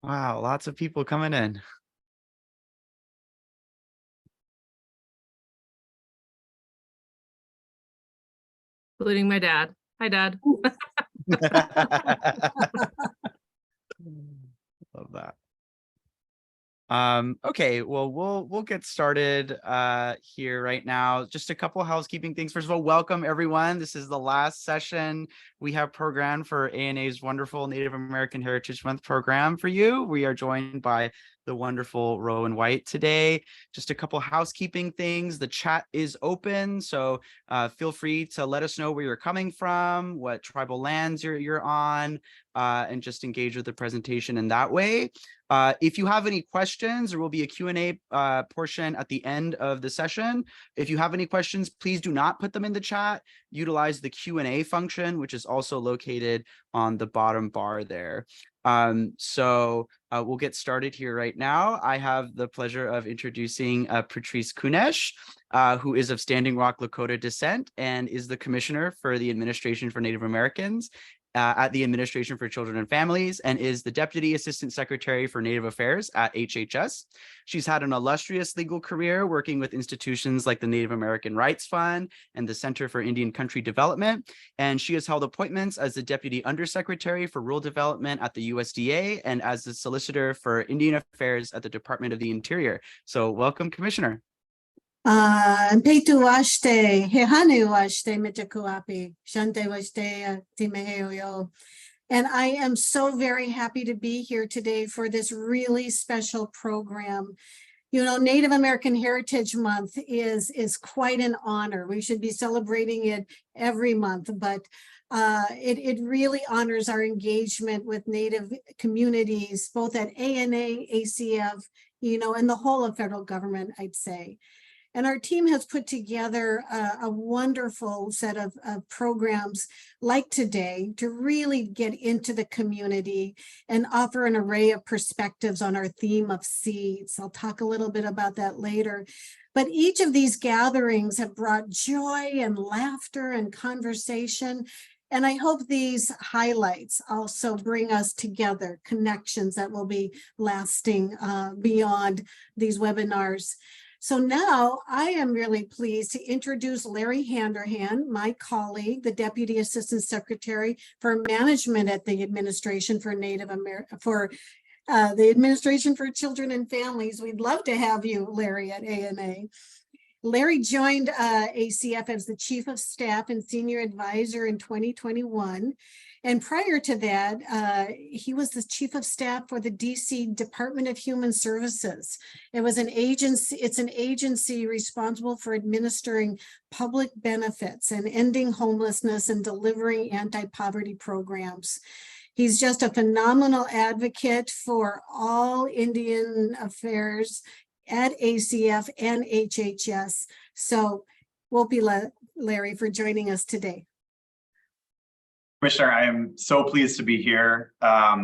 Wow, lots of people coming in. Including my dad. Hi, Dad. Love that. Okay, well, we'll get started here right now. Just a couple housekeeping things. First of all, welcome everyone. This is the last session we have programmed for ANA's wonderful Native American Heritage Month program for you. We are joined by the wonderful Rowen White today. Just a couple housekeeping things. The chat is open, so feel free to let us know where you're coming from, what tribal lands you're on, and just engage with the presentation in that way. If you have any questions, there will be a Q&A portion at the end of the session. If you have any questions, please do not put them in the chat. Utilize the Q&A function, which is also located on the bottom bar there. We'll get started here right now. I have the pleasure of introducing Patrice Kunesh, who is of Standing Rock Lakota descent and is the Commissioner for the Administration for Native Americans at the Administration for Children and Families, and is the Deputy Assistant Secretary for Native Affairs at HHS. She's had an illustrious legal career working with institutions like the Native American Rights Fund and the Center for Indian Country Development, and she has held appointments as the Deputy Undersecretary for Rural Development at the USDA and as the Solicitor for Indian Affairs at the Department of the Interior. So welcome, Commissioner. Peitu washte, hehanu washte mitakuapi, shante washte timeheoyo. And I am so very happy to be here today for this really special program. You know, Native American Heritage Month is quite an honor. We should be celebrating it every month, but it really honors our engagement with Native communities, both at ANA, ACF, you know, and the whole of federal government, I'd say. And our team has put together a wonderful set of programs like today to really get into the community and offer an array of perspectives on our theme of seeds. I'll talk a little bit about that later. But each of these gatherings have brought joy and laughter and conversation. And I hope these highlights also bring us together, connections that will be lasting beyond these webinars. So now I am really pleased to introduce Larry Handerhan, my colleague, the Deputy Assistant Secretary for Management at the Administration for Native America, the Administration for Children and Families. We'd love to have you, Larry, at ANA. Larry joined ACF as the Chief of Staff and Senior Advisor in 2021. And prior to that, he was the Chief of Staff for the DC Department of Human Services. It's an agency responsible for administering public benefits and ending homelessness and delivering anti-poverty programs. He's just a phenomenal advocate for all Indian affairs at ACF and HHS. So we'll be Larry for joining us today. Commissioner, I am so pleased to be here. I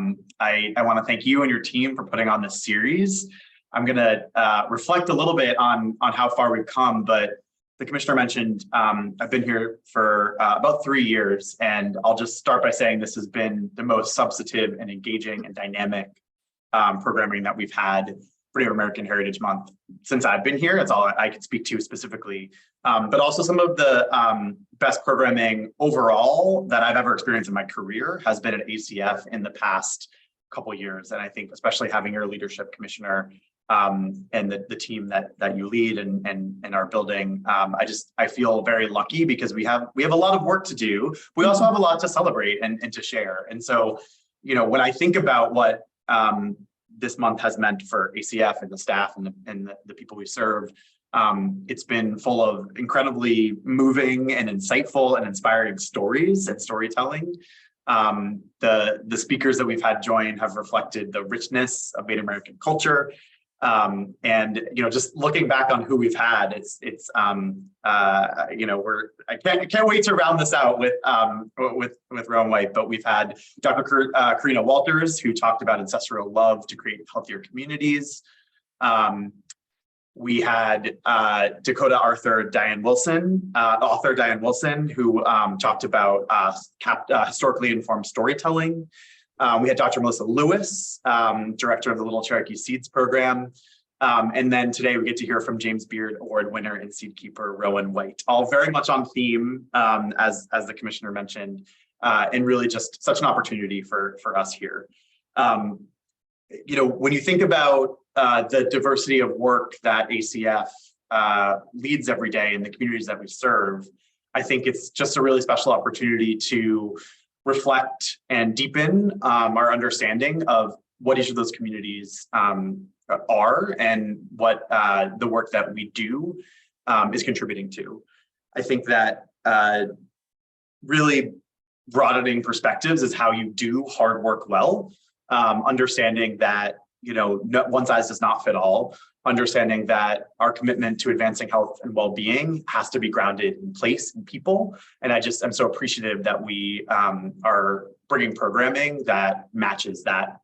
want to thank you and your team for putting on this series. I'm going to reflect a little bit on how far we've come, but the Commissioner mentioned I've been here for about 3 years, and I'll just start by saying this has been the most substantive and engaging and dynamic programming that we've had for Native American Heritage Month since I've been here. That's all I can speak to specifically, but also some of the best programming overall that I've ever experienced in my career has been at ACF in the past couple of years. And I think especially having your leadership, Commissioner, and the team that you lead and are building, I feel very lucky because we have a lot of work to do. We also have a lot to celebrate and to share. And so, you know, when I think about what this month has meant for ACF and the staff and the people we serve, it's been full of incredibly moving and insightful and inspiring stories and storytelling. The speakers that we've had join have reflected the richness of Native American culture. And you know, just looking back on who we've had, it's you know, I can't wait to round this out with Rowen White. But we've had Dr. Karina Walters, who talked about ancestral love to create healthier communities. We had Dakota author Diane Wilson, who talked about historically informed storytelling. We had Dr. Melissa Lewis, director of the Little Cherokee Seeds Program. And then today we get to hear from James Beard Award winner and seed keeper Rowen White, all very much on theme, as the commissioner mentioned, and really just such an opportunity for us here. You know, when you think about the diversity of work that ACF leads every day in the communities that we serve, I think it's just a really special opportunity to reflect and deepen our understanding of what each of those communities are and what the work that we do is contributing to. I think that really broadening perspectives is how you do hard work well, understanding that, you know, one size does not fit all, understanding that our commitment to advancing health and well-being has to be grounded in place and people. And I'm so appreciative that we are bringing programming that matches that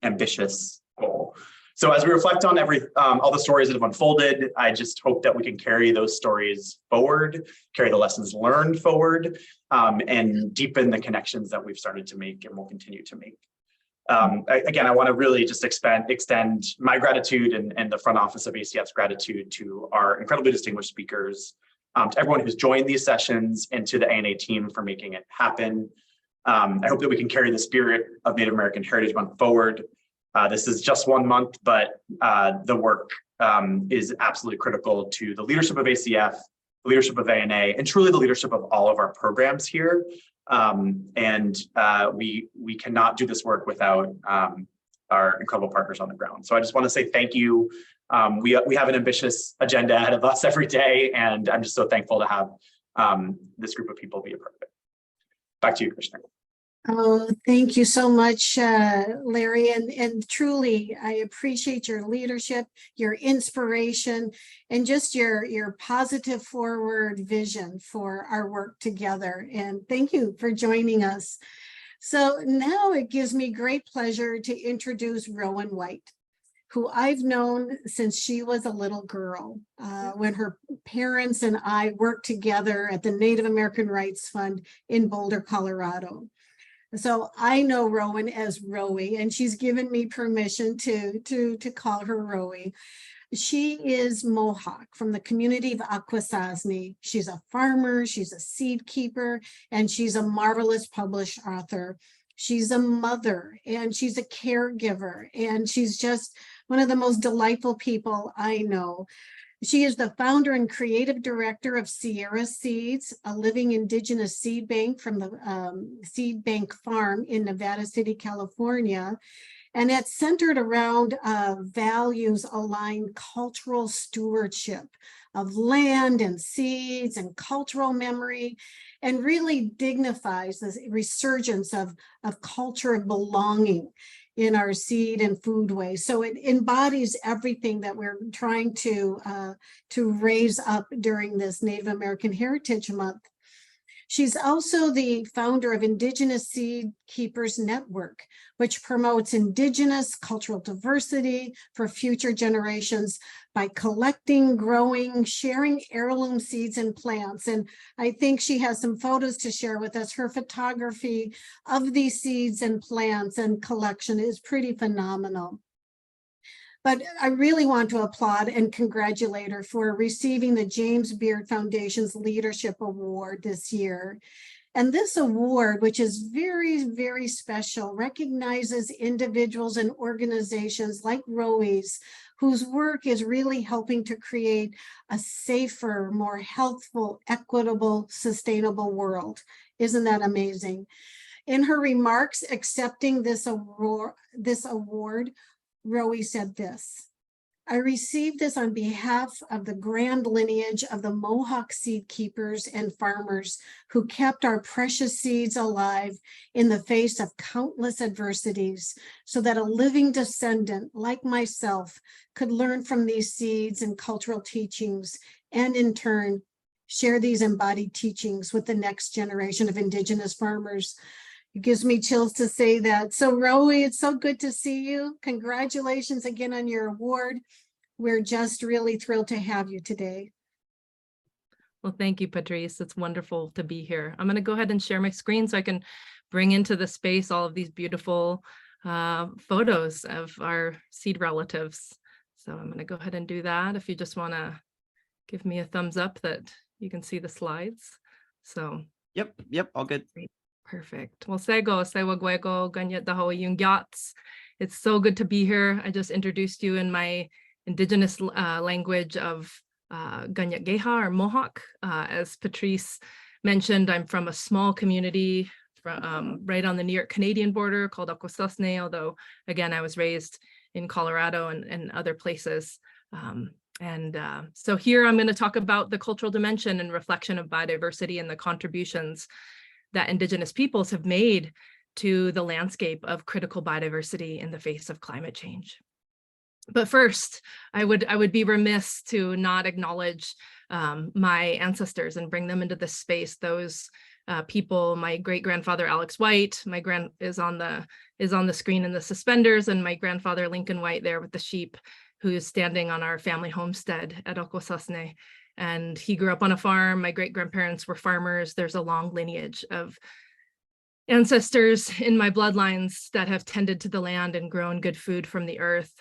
ambitious goal. So as we reflect on all the stories that have unfolded, I just hope that we can carry those stories forward, carry the lessons learned forward, and deepen the connections that we've started to make and will continue to make. Again, I want to really just extend my gratitude and the front office of ACF's gratitude to our incredibly distinguished speakers, to everyone who's joined these sessions, and to the ANA team for making it happen. I hope that we can carry the spirit of Native American Heritage Month forward. This is just 1 month, but the work is absolutely critical to the leadership of ACF, the leadership of ANA, and truly the leadership of all of our programs here. We cannot do this work without our incredible partners on the ground. So I just want to say thank you. We have an ambitious agenda ahead of us every day, and I'm just so thankful to have this group of people be a part of it. Back to you, Commissioner. Oh, thank you so much, Larry. And truly, I appreciate your leadership, your inspiration, and just your positive forward vision for our work together. And thank you for joining us. So now it gives me great pleasure to introduce Rowen White, who I've known since she was a little girl, when her parents and I worked together at the Native American Rights Fund in Boulder, Colorado. So I know Rowan as Rowie, and she's given me permission to call her Rowie. She is Mohawk from the community of Akwesasne. She's a farmer, she's a seed keeper, and she's a marvelous published author. She's a mother, and she's a caregiver, and she's just one of the most delightful people I know. She is the founder and creative director of Sierra Seeds, a living indigenous seed bank from the Seed Bank Farm in Nevada City, California. And it's centered around values-aligned cultural stewardship of land and seeds and cultural memory, and really dignifies this resurgence of culture of belonging in our seed and food waste. So it embodies everything that we're trying to raise up during this Native American Heritage Month. She's also the founder of Indigenous Seed Keepers Network, which promotes Indigenous cultural diversity for future generations by collecting, growing, sharing heirloom seeds and plants. And I think she has some photos to share with us. Her photography of these seeds and plants and collection is pretty phenomenal. But I really want to applaud and congratulate her for receiving the James Beard Foundation's Leadership Award this year. And this award, which is very, very special, recognizes individuals and organizations like Rowie's, whose work is really helping to create a safer, more healthful, equitable, sustainable world. Isn't that amazing? In her remarks accepting this award, Rowie said this: I received this on behalf of the grand lineage of the Mohawk seed keepers and farmers who kept our precious seeds alive in the face of countless adversities, so that a living descendant like myself could learn from these seeds and cultural teachings, and in turn, share these embodied teachings with the next generation of Indigenous farmers. It gives me chills to say that. So Rowie, it's so good to see you. Congratulations again on your award. We're just really thrilled to have you today. Well, thank you, Patrice. It's wonderful to be here. I'm going to go ahead and share my screen so I can bring into the space all of these beautiful photos of our seed relatives. So I'm going to go ahead and do that. If you just want to give me a thumbs up that you can see the slides. So Yep, all good. great. Perfect. Well, Sego, Sewa Guego, Ganyet Daho Yungyats. It's so good to be here. I just introduced you in my Indigenous language of Ganyet Geha or Mohawk. As Patrice mentioned, I'm from a small community from, right on the New York Canadian border called Akwesasne, although again, I was raised in Colorado and other places. So here I'm going to talk about the cultural dimension and reflection of biodiversity and the contributions that Indigenous peoples have made to the landscape of critical biodiversity in the face of climate change. But first, I would be remiss to not acknowledge my ancestors and bring them into this space. Those people, my great-grandfather Alex White, my is on the screen in the suspenders, and my grandfather Lincoln White there with the sheep, who is standing on our family homestead at Akwesasne. And he grew up on a farm. My great-grandparents were farmers. There's a long lineage of ancestors in my bloodlines that have tended to the land and grown good food from the earth.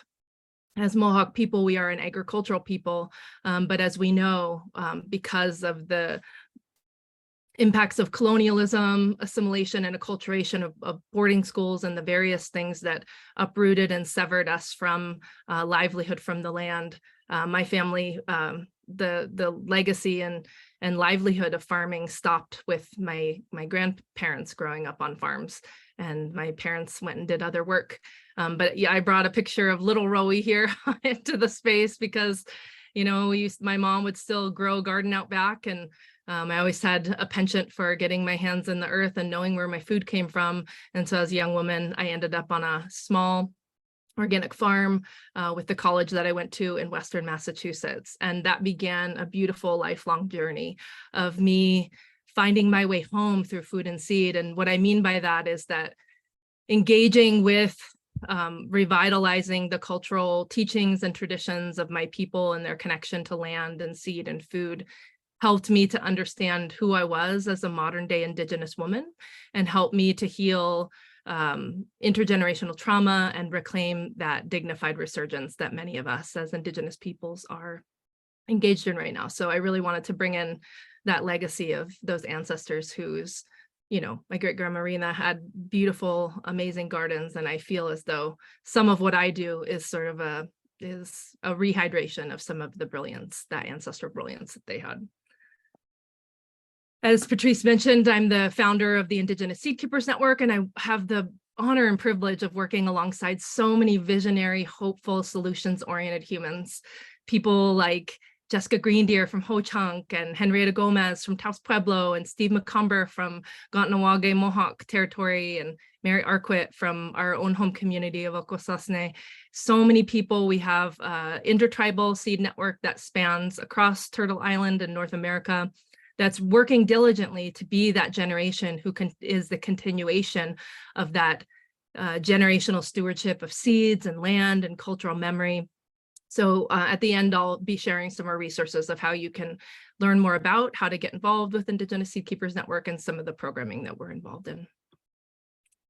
As Mohawk people, we are an agricultural people, but as we know, because of the impacts of colonialism, assimilation, and acculturation of boarding schools and the various things that uprooted and severed us from livelihood from the land, my family, the legacy and livelihood of farming stopped with my grandparents growing up on farms, and my parents went and did other work. But yeah, I brought a picture of little Rowie here into the space because, you know, my mom would still grow a garden out back, and I always had a penchant for getting my hands in the earth and knowing where my food came from. And so as a young woman, I ended up on a small organic farm with the college that I went to in Western Massachusetts. And that began a beautiful lifelong journey of me finding my way home through food and seed. And what I mean by that is that engaging with revitalizing the cultural teachings and traditions of my people and their connection to land and seed and food helped me to understand who I was as a modern day Indigenous woman, and helped me to heal intergenerational trauma and reclaim that dignified resurgence that many of us as Indigenous peoples are engaged in right now. So I really wanted to bring in that legacy of those ancestors whose, you know, my great grandma Marina had beautiful, amazing gardens. And I feel as though some of what I do is sort of a rehydration of some of the brilliance, that ancestral brilliance that they had. As Patrice mentioned, I'm the founder of the Indigenous Seed Keepers Network, and I have the honor and privilege of working alongside so many visionary, hopeful, solutions-oriented humans. People like Jessica Greendeer from Ho-Chunk, and Henrietta Gomez from Taos Pueblo, and Steve McCumber from Gantanawage Mohawk territory, and Mary Arquette from our own home community of Akwesasne. So many people. We have an intertribal seed network that spans across Turtle Island and North America, that's working diligently to be that generation who is the continuation of that generational stewardship of seeds and land and cultural memory. So at the end, I'll be sharing some more resources of how you can learn more about how to get involved with Indigenous Seed Keepers Network and some of the programming that we're involved in.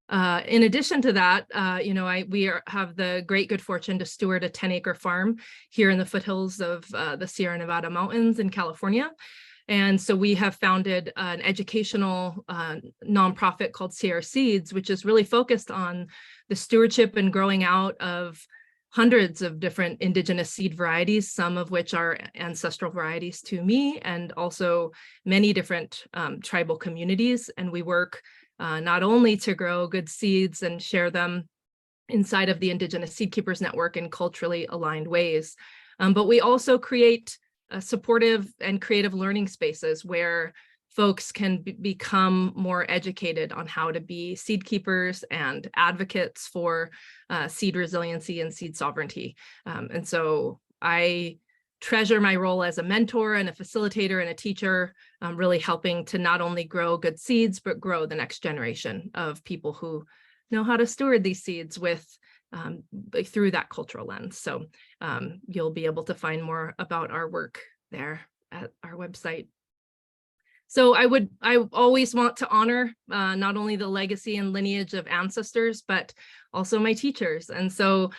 In addition to that, you know, we have the great good fortune to steward a 10-acre farm here in the foothills of the Sierra Nevada mountains in California. And so we have founded an educational nonprofit called Sierra Seeds, which is really focused on the stewardship and growing out of hundreds of different Indigenous seed varieties, some of which are ancestral varieties to me, and also many different tribal communities. And we work not only to grow good seeds and share them inside of the Indigenous Seed Keepers Network in culturally aligned ways, but we also create supportive and creative learning spaces where folks can become more educated on how to be seed keepers and advocates for seed resiliency and seed sovereignty. And so I treasure my role as a mentor and a facilitator and a teacher, really helping to not only grow good seeds, but grow the next generation of people who know how to steward these seeds with through that cultural lens. So you'll be able to find more about our work there at our website. So I always want to honor not only the legacy and lineage of ancestors, but also my teachers. And so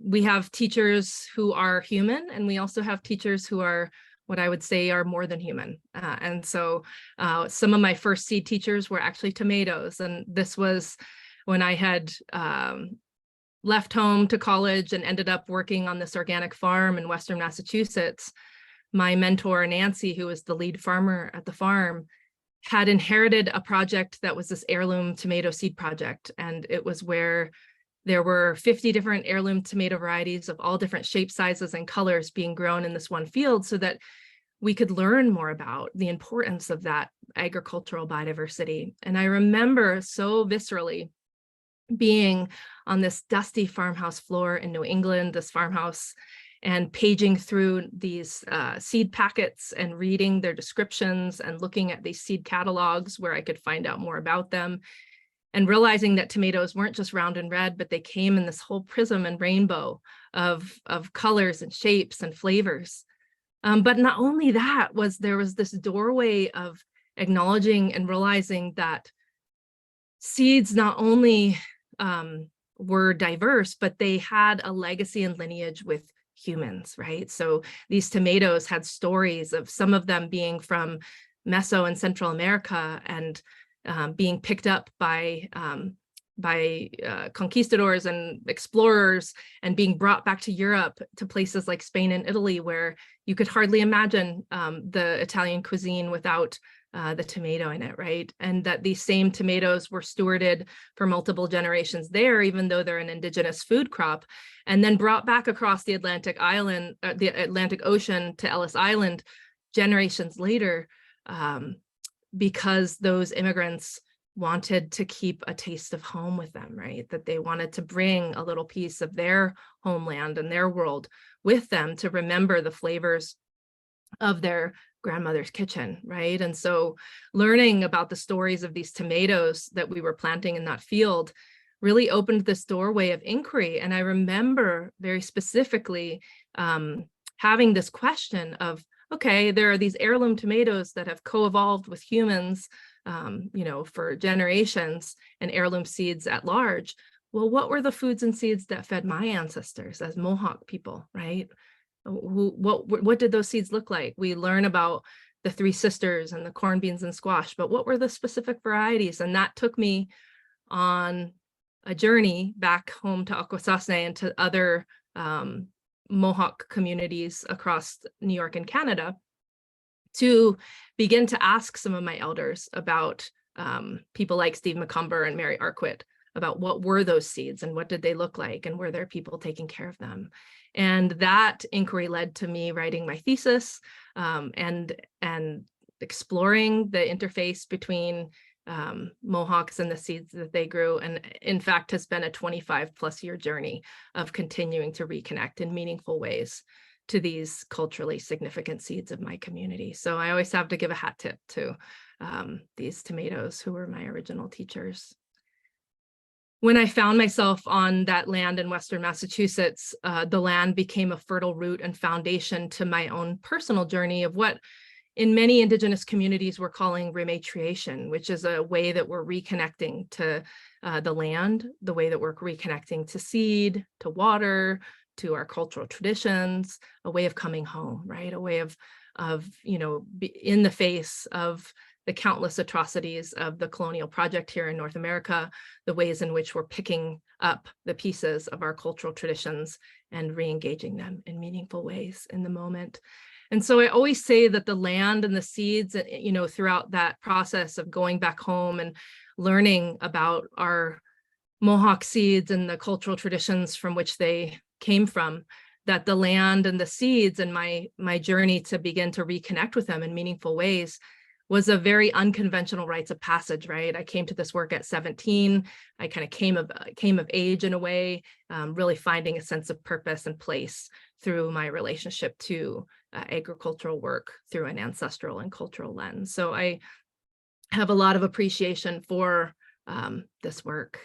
we have teachers who are human, and we also have teachers who are what I would say are more than human. And so some of my first seed teachers were actually tomatoes. And this was when I had left home to college and ended up working on this organic farm in Western Massachusetts. My mentor, Nancy, who was the lead farmer at the farm, had inherited a project that was this heirloom tomato seed project. And it was where there were 50 different heirloom tomato varieties of all different shapes, sizes, and colors being grown in this one field so that we could learn more about the importance of that agricultural biodiversity. And I remember so viscerally being on this dusty farmhouse floor in New England, this farmhouse, and paging through these seed packets and reading their descriptions and looking at these seed catalogs where I could find out more about them, and realizing that tomatoes weren't just round and red, but they came in this whole prism and rainbow of colors and shapes and flavors. But not only that, there was this doorway of acknowledging and realizing that seeds not only were diverse, but they had a legacy and lineage with humans, right? So these tomatoes had stories of some of them being from Meso and Central America and being picked up by conquistadors and explorers and being brought back to Europe, to places like Spain and Italy, where you could hardly imagine the Italian cuisine without the tomato in it, right? And that these same tomatoes were stewarded for multiple generations there, even though they're an indigenous food crop, and then brought back across the Atlantic Ocean to Ellis Island generations later, because those immigrants wanted to keep a taste of home with them, right? That they wanted to bring a little piece of their homeland and their world with them to remember the flavors of their grandmother's kitchen, right? And so learning about the stories of these tomatoes that we were planting in that field really opened this doorway of inquiry. And I remember very specifically having this question of, okay, there are these heirloom tomatoes that have co-evolved with humans, for generations, and heirloom seeds at large. Well, what were the foods and seeds that fed my ancestors as Mohawk people, right? What did those seeds look like? We learn about the three sisters and the corn, beans, and squash, but what were the specific varieties? And that took me on a journey back home to Akwesasne and to other Mohawk communities across New York and Canada, to begin to ask some of my elders about people like Steve McCumber and Mary Arquette, about what were those seeds and what did they look like, and were there people taking care of them? And that inquiry led to me writing my thesis and exploring the interface between Mohawks and the seeds that they grew, and in fact has been a 25+ year journey of continuing to reconnect in meaningful ways to these culturally significant seeds of my community. So I always have to give a hat tip to these tomatoes who were my original teachers. When I found myself on that land in Western Massachusetts, the land became a fertile root and foundation to my own personal journey of what in many Indigenous communities we're calling rematriation, which is a way that we're reconnecting to the land, the way that we're reconnecting to seed, to water, to our cultural traditions, a way of coming home, right? A way of in the face of the countless atrocities of the colonial project here in North America, the ways in which we're picking up the pieces of our cultural traditions and re-engaging them in meaningful ways in the moment. And so I always say that the land and the seeds, throughout that process of going back home and learning about our Mohawk seeds and the cultural traditions from which they came from, that the land and the seeds and my journey to begin to reconnect with them in meaningful ways was a very unconventional rites of passage, right? I came to this work at 17. I kind of came of age in a way, really finding a sense of purpose and place through my relationship to agricultural work through an ancestral and cultural lens. So I have a lot of appreciation for this work.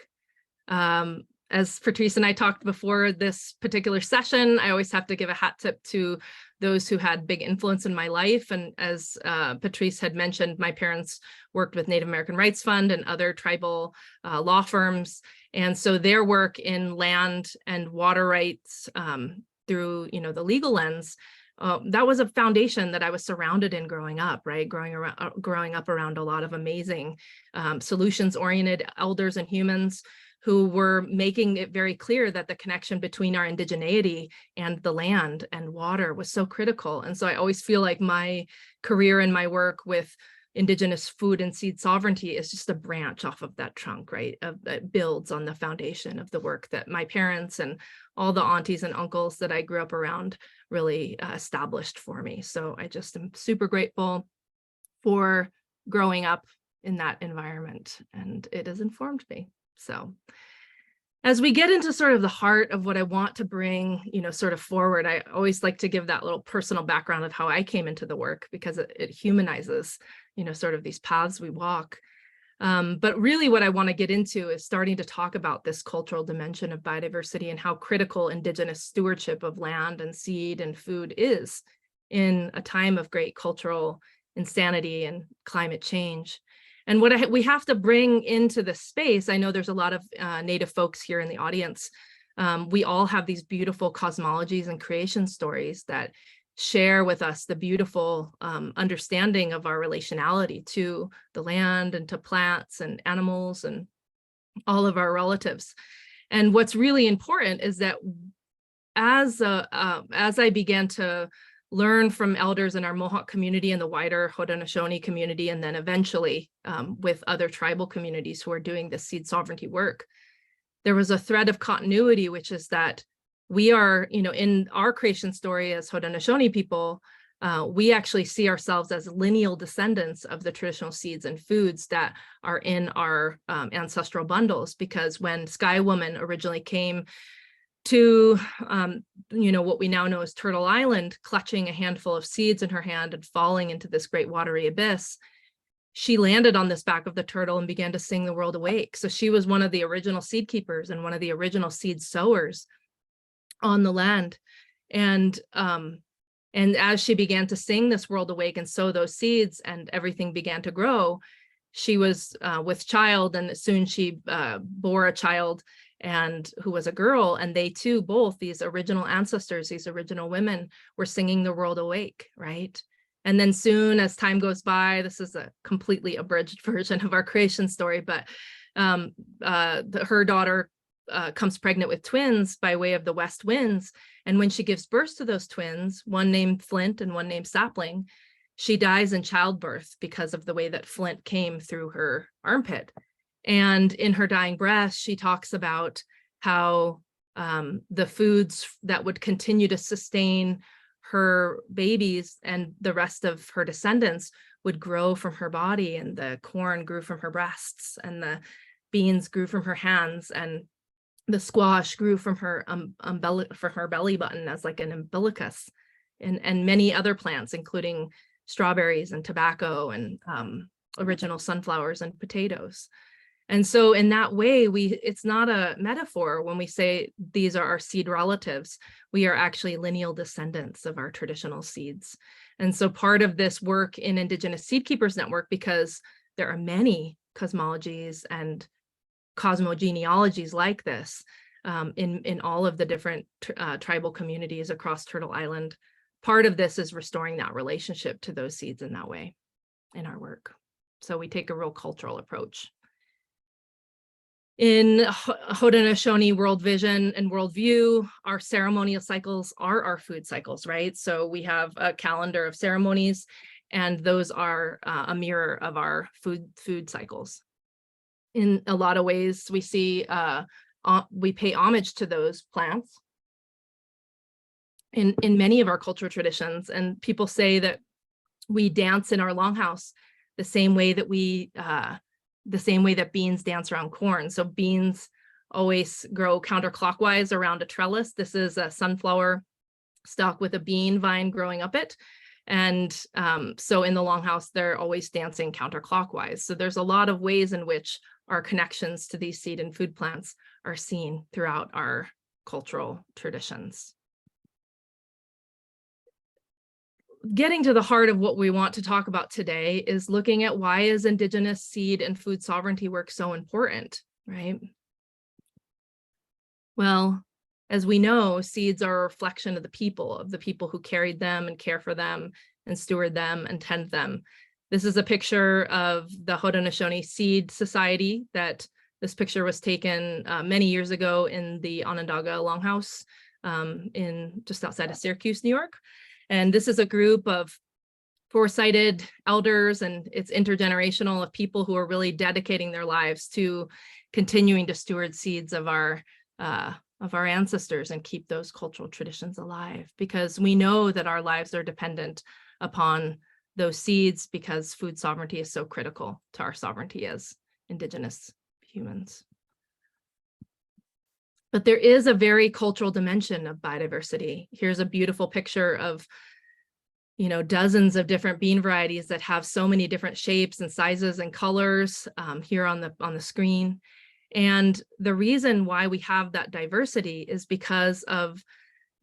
As Patrice and I talked before this particular session, I always have to give a hat tip to those who had big influence in my life. And as Patrice had mentioned, my parents worked with Native American Rights Fund and other tribal law firms. And so their work in land and water rights through, the legal lens, that was a foundation that I was surrounded in growing up, right? Growing up around a lot of amazing solutions-oriented elders and humans who were making it very clear that the connection between our indigeneity and the land and water was so critical. And so I always feel like my career and my work with Indigenous food and seed sovereignty is just a branch off of that trunk, right? That builds on the foundation of the work that my parents and all the aunties and uncles that I grew up around really established for me. So I just am super grateful for growing up in that environment, and it has informed me. So as we get into sort of the heart of what I want to bring, sort of forward, I always like to give that little personal background of how I came into the work, because it humanizes, sort of these paths we walk. But really what I want to get into is starting to talk about this cultural dimension of biodiversity and how critical Indigenous stewardship of land and seed and food is in a time of great cultural insanity and climate change. And what we have to bring into this space, I know there's a lot of Native folks here in the audience. We all have these beautiful cosmologies and creation stories that share with us the beautiful understanding of our relationality to the land and to plants and animals and all of our relatives. And what's really important is that as I began to learn from elders in our Mohawk community and the wider Haudenosaunee community, and then eventually with other tribal communities who are doing this seed sovereignty work, there was a thread of continuity, which is that we are, in our creation story as Haudenosaunee people, we actually see ourselves as lineal descendants of the traditional seeds and foods that are in our ancestral bundles, because when Sky Woman originally came to, what we now know as Turtle Island, clutching a handful of seeds in her hand and falling into this great watery abyss, she landed on this back of the turtle and began to sing the world awake. So she was one of the original seed keepers and one of the original seed sowers on the land. And as she began to sing this world awake and sow those seeds and everything began to grow, she was with child, and soon she bore a child and who was a girl, and they too, both these original ancestors, these original women, were singing the world awake, right? And then soon as time goes by, this is a completely abridged version of our creation story, but her daughter comes pregnant with twins by way of the west winds. And when she gives birth to those twins, one named Flint and one named Sapling, she dies in childbirth because of the way that Flint came through her armpit. And in her dying breath, she talks about how the foods that would continue to sustain her babies and the rest of her descendants would grow from her body, and the corn grew from her breasts, and the beans grew from her hands, and the squash grew from her belly button as like an umbilicus, and many other plants, including strawberries and tobacco and original sunflowers and potatoes. And so in that way, it's not a metaphor when we say these are our seed relatives. We are actually lineal descendants of our traditional seeds. And so part of this work in Indigenous Seed Keepers Network, because there are many cosmologies and cosmogenealogies like this in all of the different tribal communities across Turtle Island, part of this is restoring that relationship to those seeds in that way in our work. So we take a real cultural approach. In Haudenosaunee world vision and worldview, our ceremonial cycles are our food cycles, right? So we have a calendar of ceremonies, and those are a mirror of our food cycles. In a lot of ways, we see we pay homage to those plants in many of our cultural traditions, and people say that we dance in our longhouse the same way that beans dance around corn. So beans always grow counterclockwise around a trellis. This is a sunflower stalk with a bean vine growing up it. And so in the longhouse, they're always dancing counterclockwise. So there's a lot of ways in which our connections to these seed and food plants are seen throughout our cultural traditions. Getting to the heart of what we want to talk about today is looking at why is Indigenous seed and food sovereignty work so important, right? Well, as we know, seeds are a reflection of the people who carried them and care for them and steward them and tend them. This is a picture of the Haudenosaunee Seed Society. That this picture was taken many years ago in the Onondaga Longhouse in just outside of Syracuse, New York. And this is a group of foresighted elders, and it's intergenerational, of people who are really dedicating their lives to continuing to steward seeds of our ancestors and keep those cultural traditions alive, because we know that our lives are dependent upon those seeds, because food sovereignty is so critical to our sovereignty as Indigenous humans. But there is a very cultural dimension of biodiversity. Here's a beautiful picture of, you know, dozens of different bean varieties that have so many different shapes and sizes and colors here on the screen. And the reason why we have that diversity is because of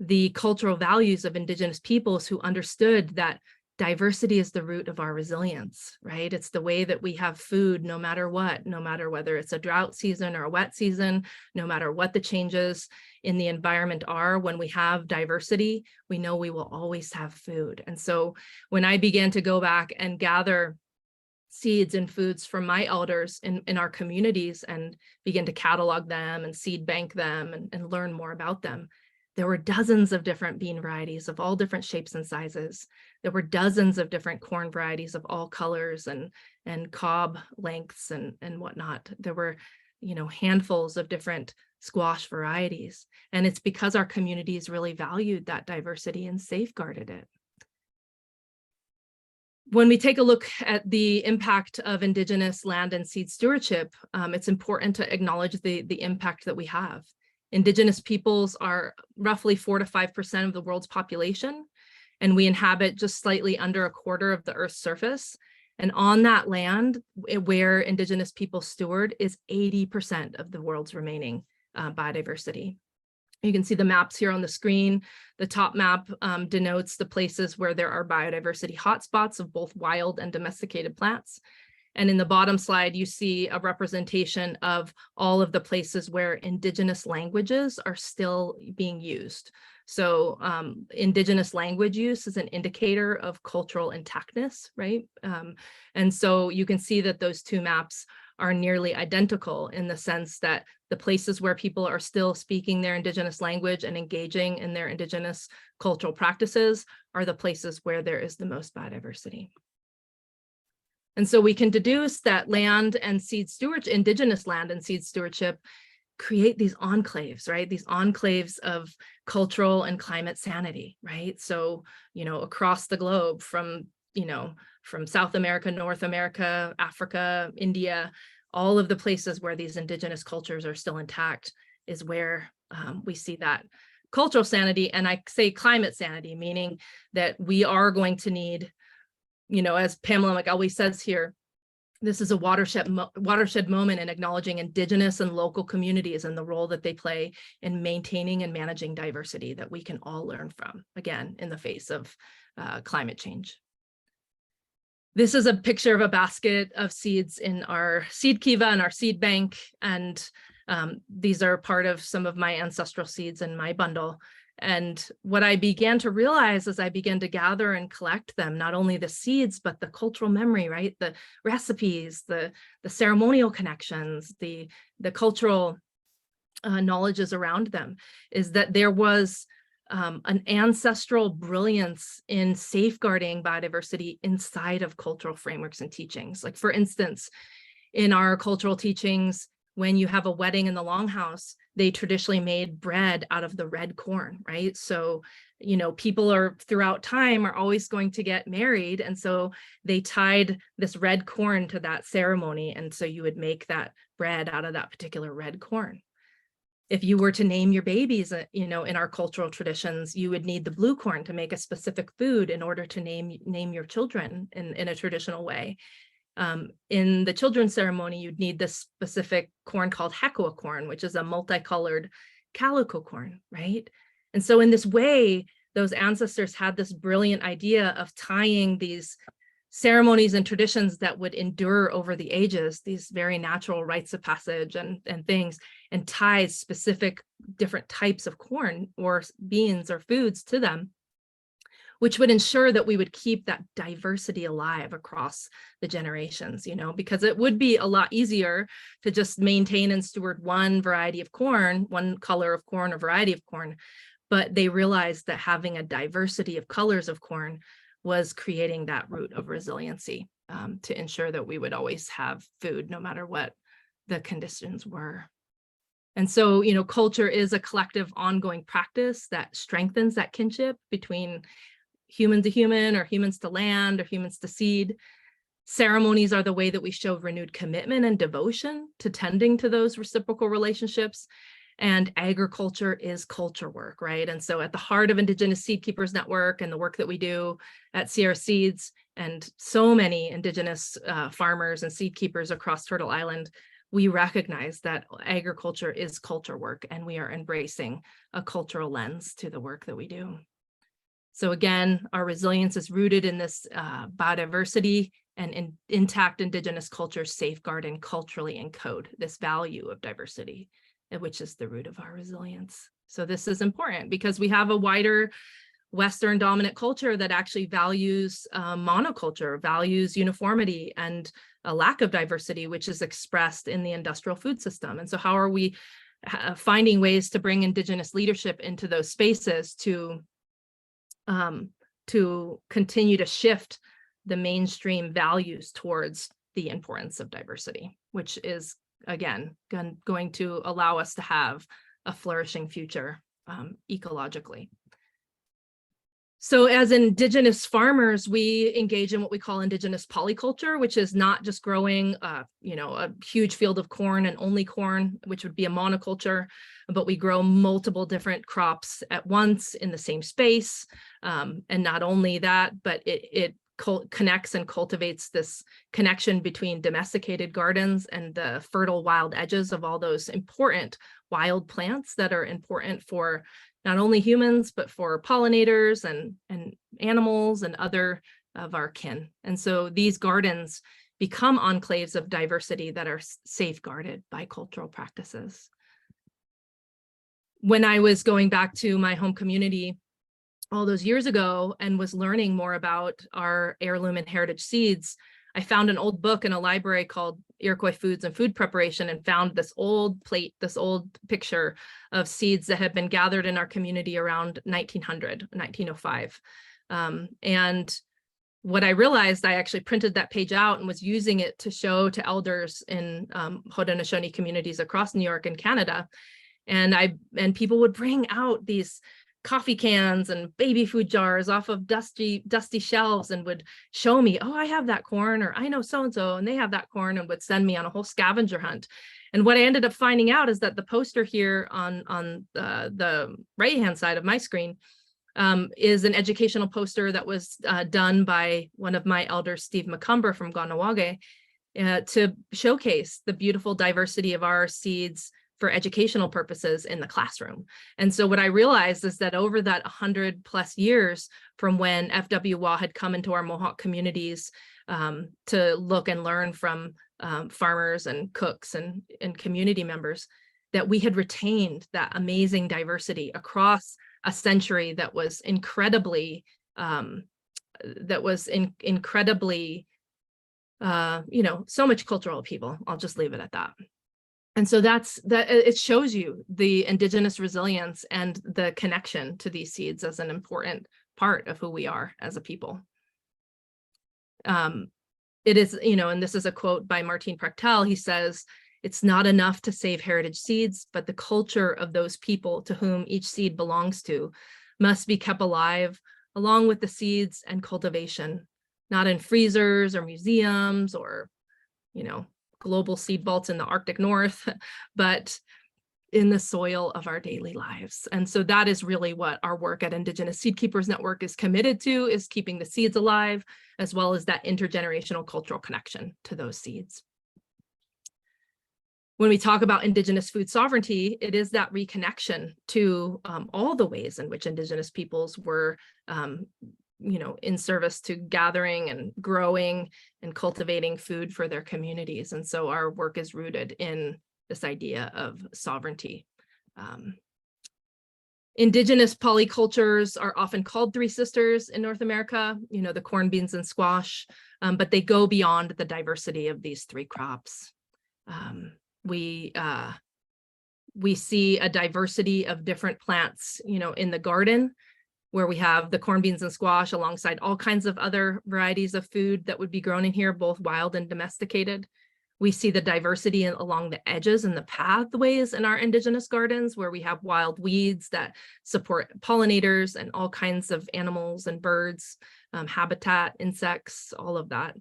the cultural values of Indigenous peoples who understood that diversity is the root of our resilience, right? It's the way that we have food no matter what, no matter whether it's a drought season or a wet season, no matter what the changes in the environment are. When we have diversity, we know we will always have food. And so when I began to go back and gather seeds and foods from my elders in our communities and begin to catalog them and seed bank them and learn more about them, there were dozens of different bean varieties of all different shapes and sizes. There were dozens of different corn varieties of all colors and cob lengths and whatnot. There were, you know, handfuls of different squash varieties. And it's because our communities really valued that diversity and safeguarded it. When we take a look at the impact of Indigenous land and seed stewardship, it's important to acknowledge the impact that we have. Indigenous peoples are roughly 4 to 5% of the world's population, and we inhabit just slightly under a quarter of the Earth's surface. And on that land where Indigenous people steward is 80% of the world's remaining biodiversity. You can see the maps here on the screen. The top map denotes the places where there are biodiversity hotspots of both wild and domesticated plants. And in the bottom slide, you see a representation of all of the places where Indigenous languages are still being used. So Indigenous language use is an indicator of cultural intactness, right? And so you can see that those two maps are nearly identical in the sense that the places where people are still speaking their Indigenous language and engaging in their Indigenous cultural practices are the places where there is the most biodiversity. And so we can deduce that land and seed stewardship, Indigenous land and seed stewardship, create these enclaves, right? These enclaves of cultural and climate sanity, right? So, you know, across the globe from South America, North America, Africa, India, all of the places where these Indigenous cultures are still intact is where we see that cultural sanity. And I say climate sanity, meaning that we are going to need, you know, as Pamela McElwee says here, this is a watershed moment in acknowledging Indigenous and local communities and the role that they play in maintaining and managing diversity that we can all learn from, again, in the face of climate change. This is a picture of a basket of seeds in our seed kiva and our seed bank. And these are part of some of my ancestral seeds in my bundle. And what I began to realize as I began to gather and collect them, not only the seeds, but the cultural memory, right? The recipes, the ceremonial connections, the cultural knowledges around them, is that there was an ancestral brilliance in safeguarding biodiversity inside of cultural frameworks and teachings. Like, for instance, in our cultural teachings, when you have a wedding in the longhouse, they traditionally made bread out of the red corn, right? So, you know, people are throughout time are always going to get married. And so they tied this red corn to that ceremony. And so you would make that bread out of that particular red corn. If you were to name your babies, you know, in our cultural traditions, you would need the blue corn to make a specific food in order to name your children in a traditional way. In the children's ceremony, you'd need this specific corn called Hekua corn, which is a multicolored calico corn, right? And so in this way, those ancestors had this brilliant idea of tying these ceremonies and traditions that would endure over the ages, these very natural rites of passage and things, and tie specific different types of corn or beans or foods to them, which would ensure that we would keep that diversity alive across the generations, you know, because it would be a lot easier to just maintain and steward one variety of corn, one color of corn or variety of corn. But they realized that having a diversity of colors of corn was creating that root of resiliency to ensure that we would always have food no matter what the conditions were. And so, you know, culture is a collective ongoing practice that strengthens that kinship between human to human, or humans to land, or humans to seed. Ceremonies are the way that we show renewed commitment and devotion to tending to those reciprocal relationships. And agriculture is culture work, right? And so at the heart of Indigenous Seed Keepers Network and the work that we do at CR Seeds and so many Indigenous farmers and seed keepers across Turtle Island, we recognize that agriculture is culture work, and we are embracing a cultural lens to the work that we do. So again, our resilience is rooted in this biodiversity and intact Indigenous cultures safeguard and culturally encode this value of diversity, which is the root of our resilience. So this is important because we have a wider Western dominant culture that actually values monoculture, values uniformity and a lack of diversity, which is expressed in the industrial food system. And so how are we finding ways to bring Indigenous leadership into those spaces to continue to shift the mainstream values towards the importance of diversity, which is, again, going to allow us to have a flourishing future ecologically. So as Indigenous farmers, we engage in what we call Indigenous polyculture, which is not just growing, you know, a huge field of corn and only corn, which would be a monoculture, but we grow multiple different crops at once in the same space. And not only that, but it connects and cultivates this connection between domesticated gardens and the fertile wild edges of all those important wild plants that are important for not only humans, but for pollinators and animals and other of our kin. And so these gardens become enclaves of diversity that are safeguarded by cultural practices. When I was going back to my home community all those years ago and was learning more about our heirloom and heritage seeds, I found an old book in a library called Iroquois Foods and Food Preparation and found this old plate, this old picture of seeds that had been gathered in our community around 1905. And what I realized, I actually printed that page out and was using it to show to elders in Haudenosaunee communities across New York and Canada. And people would bring out these coffee cans and baby food jars off of dusty shelves and would show me, oh, I have that corn, or I know so-and-so and they have that corn, and would send me on a whole scavenger hunt. And what I ended up finding out is that the poster here on the right-hand side of my screen is an educational poster that was done by one of my elders, Steve McCumber from Ganawage, to showcase the beautiful diversity of our seeds for educational purposes in the classroom. And so what I realized is that over that 100+ years from when FWA had come into our Mohawk communities to look and learn from farmers and cooks and community members, that we had retained that amazing diversity across a century that was incredibly, you know, so much cultural upheaval. I'll just leave it at that. And so it shows you the Indigenous resilience and the connection to these seeds as an important part of who we are as a people. It is, you know, and this is a quote by Martin Prechtel. He says, "It's not enough to save heritage seeds, but the culture of those people to whom each seed belongs to must be kept alive along with the seeds and cultivation, not in freezers or museums or, you know, global seed vaults in the Arctic North, but in the soil of our daily lives. And so that is really what our work at Indigenous Seed Keepers Network is committed to, is keeping the seeds alive, as well as that intergenerational cultural connection to those seeds. When we talk about Indigenous food sovereignty, it is that reconnection to all the ways in which Indigenous peoples were in service to gathering and growing and cultivating food for their communities. And so our work is rooted in this idea of sovereignty. Indigenous polycultures are often called three sisters in North America, the corn, beans, and squash, but they go beyond the diversity of these three crops. We see a diversity of different plants, in the garden, where we have the corn, beans, and squash alongside all kinds of other varieties of food that would be grown in here, both wild and domesticated. We see the diversity along the edges and the pathways in our Indigenous gardens, where we have wild weeds that support pollinators and all kinds of animals and birds, habitat, insects, all of that.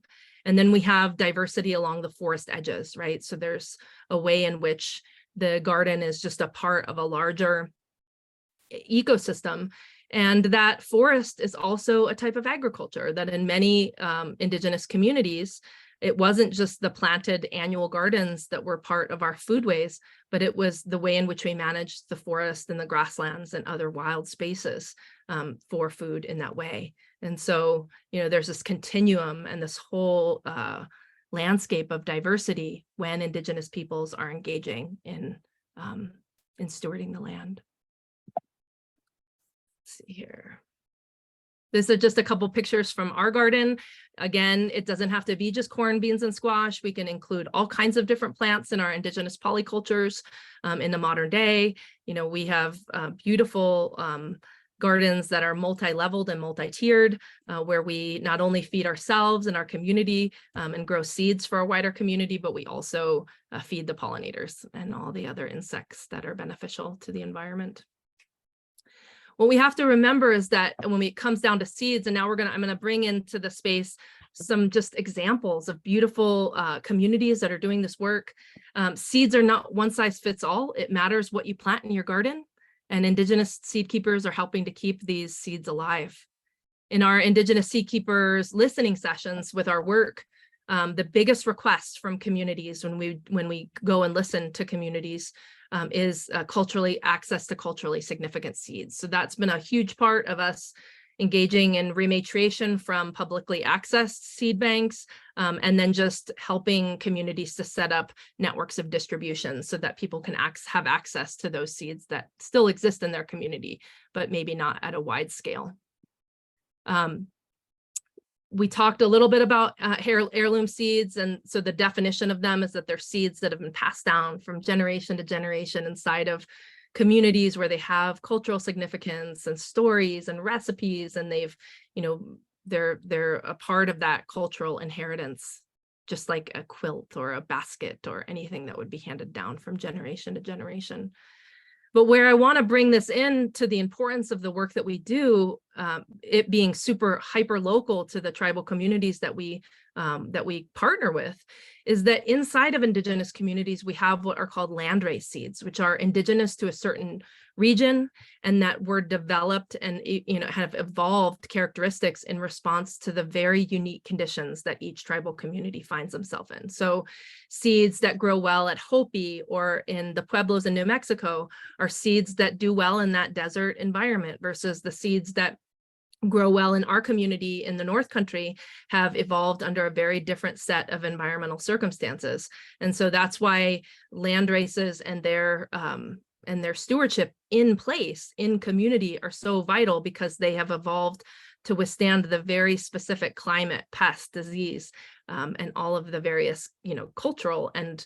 And then we have diversity along the forest edges, right? So there's a way in which the garden is just a part of a larger ecosystem. And that forest is also a type of agriculture that in many Indigenous communities, it wasn't just the planted annual gardens that were part of our foodways, but it was the way in which we managed the forest and the grasslands and other wild spaces for food in that way. And so, there's this continuum and this whole landscape of diversity when Indigenous peoples are engaging in stewarding the land. Let's see here. This is just a couple pictures from our garden. Again, it doesn't have to be just corn, beans, and squash. We can include all kinds of different plants in our Indigenous polycultures in the modern day. We have beautiful gardens that are multi-leveled and multi-tiered, where we not only feed ourselves and our community and grow seeds for a wider community, but we also feed the pollinators and all the other insects that are beneficial to the environment. What we have to remember is that when it comes down to seeds, and now I'm going to bring into the space some just examples of beautiful communities that are doing this work. Seeds are not one size fits all. It matters what you plant in your garden, and Indigenous seed keepers are helping to keep these seeds alive. In our Indigenous seed keepers listening sessions with our work, the biggest request from communities when we go and listen to communities is access to culturally significant seeds. So that's been a huge part of us engaging in rematriation from publicly accessed seed banks, and then just helping communities to set up networks of distribution so that people can have access to those seeds that still exist in their community, but maybe not at a wide scale. We talked a little bit about heirloom seeds, and so the definition of them is that they're seeds that have been passed down from generation to generation inside of communities where they have cultural significance and stories and recipes, and they're a part of that cultural inheritance, just like a quilt or a basket or anything that would be handed down from generation to generation. But where I want to bring this in to the importance of the work that we do, it being super hyper local to the tribal communities that we partner with, is that inside of Indigenous communities, we have what are called landrace seeds, which are indigenous to a certain region and that were developed and have evolved characteristics in response to the very unique conditions that each tribal community finds themselves in. So seeds that grow well at Hopi or in the Pueblos in New Mexico are seeds that do well in that desert environment, versus the seeds that grow well in our community in the North Country have evolved under a very different set of environmental circumstances. And so that's why land races and their stewardship in place in community are so vital, because they have evolved to withstand the very specific climate, pest, disease, and all of the various cultural and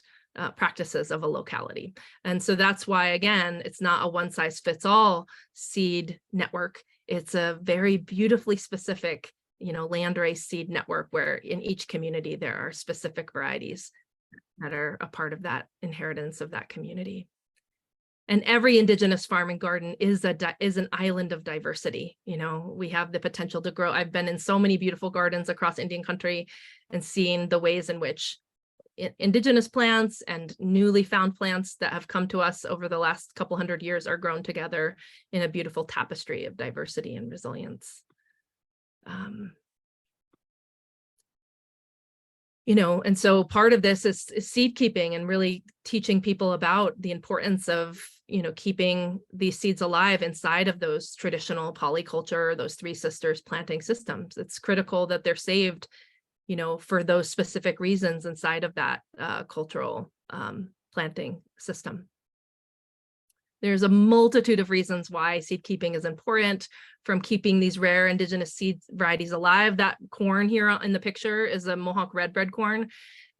practices of a locality. And so that's why, again, it's not a one size fits all seed network. It's a very beautifully specific, landrace seed network, where in each community there are specific varieties that are a part of that inheritance of that community. And every Indigenous farm and garden is an island of diversity. We have the potential to grow. I've been in so many beautiful gardens across Indian country and seen the ways in which indigenous plants and newly found plants that have come to us over the last couple hundred years are grown together in a beautiful tapestry of diversity and resilience. You know, and so part of this is seed keeping and really teaching people about the importance of, you know, keeping these seeds alive inside of those traditional polyculture, those three sisters planting systems. It's critical that they're saved, you know, for those specific reasons inside of that cultural planting system. There's a multitude of reasons why seed keeping is important, from keeping these rare indigenous seed varieties alive. That corn here in the picture is a Mohawk red bread corn.